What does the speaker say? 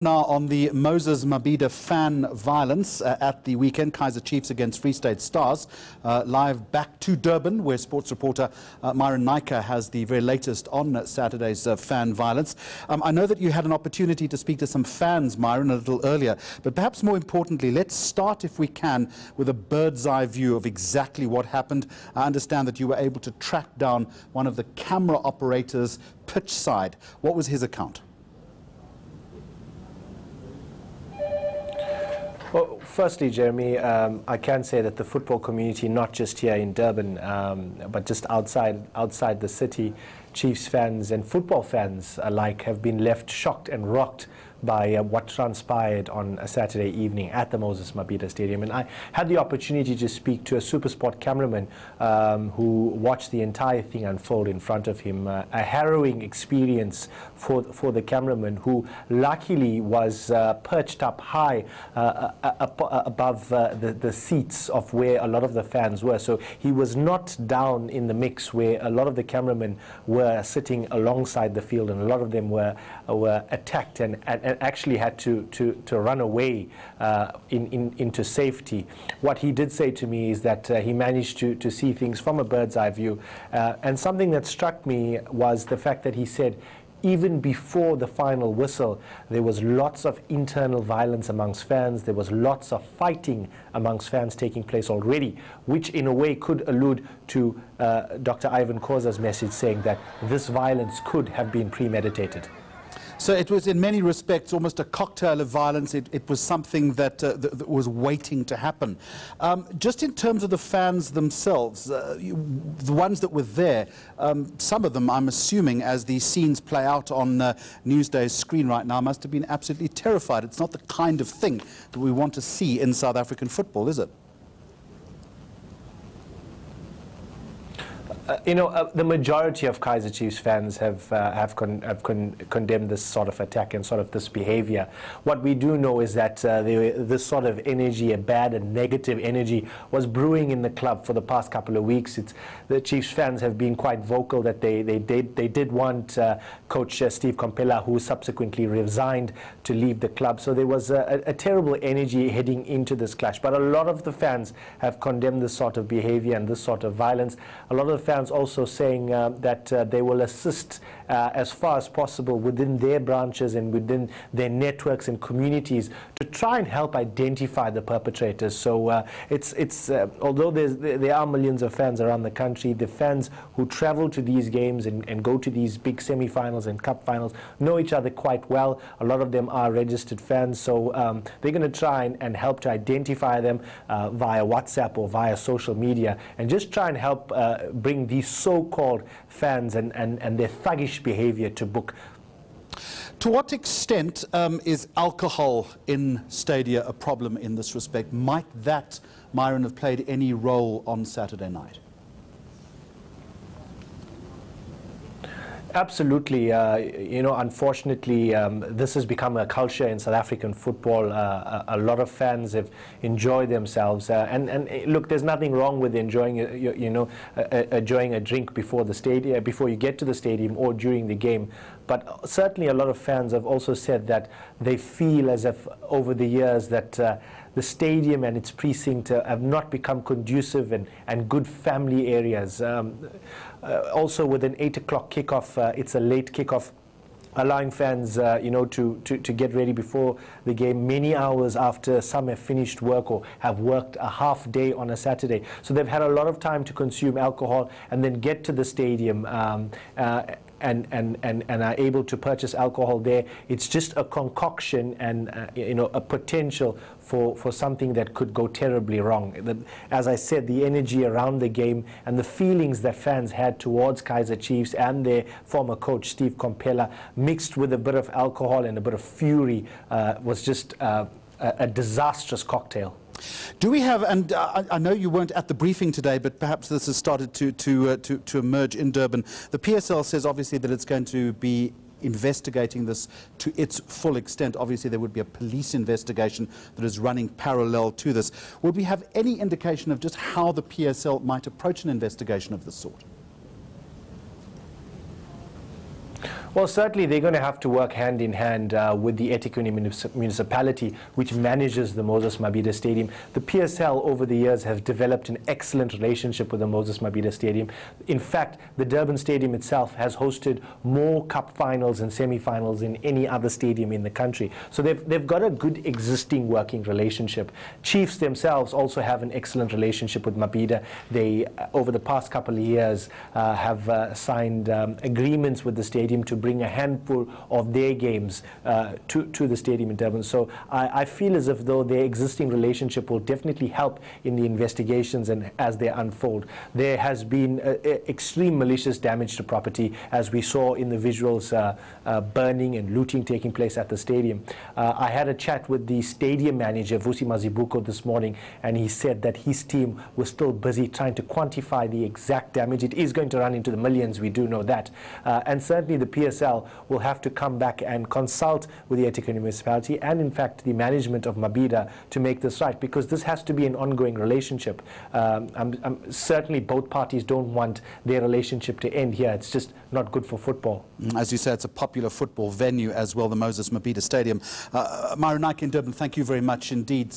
Now on the Moses Mabhida fan violence at the weekend, Kaizer Chiefs against Free State Stars. Live back to Durban, where sports reporter Myron Naicker has the very latest on Saturday's fan violence. I know that you had an opportunity to speak to some fans, Myron, a little earlier, but perhaps more importantly, let's start, if we can, with a bird's eye view of exactly what happened. I understand that you were able to track down one of the camera operators pitch side. What was his account? Well, firstly, Jeremy, I can say that the football community, not just here in Durban, but just outside the city, Chiefs fans and football fans alike have been left shocked and rocked by what transpired on a Saturday evening at the Moses Mabhida Stadium. And I had the opportunity to speak to a SuperSport cameraman who watched the entire thing unfold in front of him. A harrowing experience for the cameraman, who luckily was perched up high above the seats of where a lot of the fans were. So he was not down in the mix where a lot of the cameramen were sitting alongside the field, and a lot of them were attacked and actually had to run away into safety. What he did say to me is that he managed to see things from a bird's eye view. And something that struck me was the fact that he said, even before the final whistle, there was lots of internal violence amongst fans. There was lots of fighting amongst fans taking place already, which in a way could allude to Dr. Irvin Khoza's message saying that this violence could have been premeditated. So it was in many respects almost a cocktail of violence. It was something that, that was waiting to happen. Just in terms of the fans themselves, the ones that were there, some of them, I'm assuming, as these scenes play out on Newsday's screen right now, must have been absolutely terrified. It's not the kind of thing that we want to see in South African football, is it? The majority of Kaizer Chiefs fans have condemned this sort of attack and sort of this behavior. What we do know is that this sort of energy, a bad and negative energy, was brewing in the club for the past couple of weeks. The Chiefs fans have been quite vocal that they did want Coach Steve Komphela, who subsequently resigned, to leave the club. So there was a terrible energy heading into this clash. But a lot of the fans have condemned this sort of behavior and this sort of violence. A lot of the fans also saying that they will assist as far as possible within their branches and within their networks and communities to try and help identify the perpetrators. So although there are millions of fans around the country, the fans who travel to these games and go to these big semi-finals and cup finals know each other quite well. A lot of them are registered fans, so they're going to try and help to identify them via WhatsApp or via social media, and just try and help bring these so-called fans and their thuggish behavior to book. To what extent is alcohol in stadia a problem in this respect? Might that, Myron, have played any role on Saturday night? Absolutely. Unfortunately, this has become a culture in South African football. A lot of fans have enjoyed themselves. And look, there's nothing wrong with enjoying, enjoying a drink before the stadium, before you get to the stadium or during the game. But certainly a lot of fans have also said that they feel as if over the years that the stadium and its precinct have not become conducive and good family areas. Also with an 8 o'clock kickoff, it's a late kickoff, allowing fans, to get ready before the game many hours after some have finished work or have worked a half day on a Saturday. So they've had a lot of time to consume alcohol and then get to the stadium and are able to purchase alcohol there. It's just a concoction and a potential for something that could go terribly wrong. As I said, the energy around the game and the feelings that fans had towards Kaizer Chiefs and their former coach Steve Komphela, mixed with a bit of alcohol and a bit of fury, was just a disastrous cocktail. Do we have, and I know you weren't at the briefing today, but perhaps this has started to emerge in Durban. The PSL says obviously that it's going to be investigating this to its full extent. Obviously there would be a police investigation that is running parallel to this. Would we have any indication of just how the PSL might approach an investigation of this sort? Well, certainly they're going to have to work hand in hand with the eThekwini municipality, which manages the Moses Mabhida Stadium. The PSL over the years have developed an excellent relationship with the Moses Mabhida Stadium. In fact, the Durban Stadium itself has hosted more cup finals and semi-finals than any other stadium in the country. So they've got a good existing working relationship. Chiefs themselves also have an excellent relationship with Mabhida. They, over the past couple of years, have signed agreements with the stadium to bring a handful of their games to the stadium in Durban. So I feel as if though their existing relationship will definitely help in the investigations and as they unfold. There has been extreme malicious damage to property, as we saw in the visuals, burning and looting taking place at the stadium. I had a chat with the stadium manager, Vusi Mazibuko, this morning, and he said that his team was still busy trying to quantify the exact damage. It is going to run into the millions, we do know that. And certainly the PSL will have to come back and consult with the eThekwini municipality and, in fact, the management of Mabhida to make this right, because this has to be an ongoing relationship. Certainly both parties don't want their relationship to end here. It's just not good for football. As you say, it's a popular football venue as well, the Moses Mabhida Stadium. Myron Naicker in Durban, thank you very much indeed.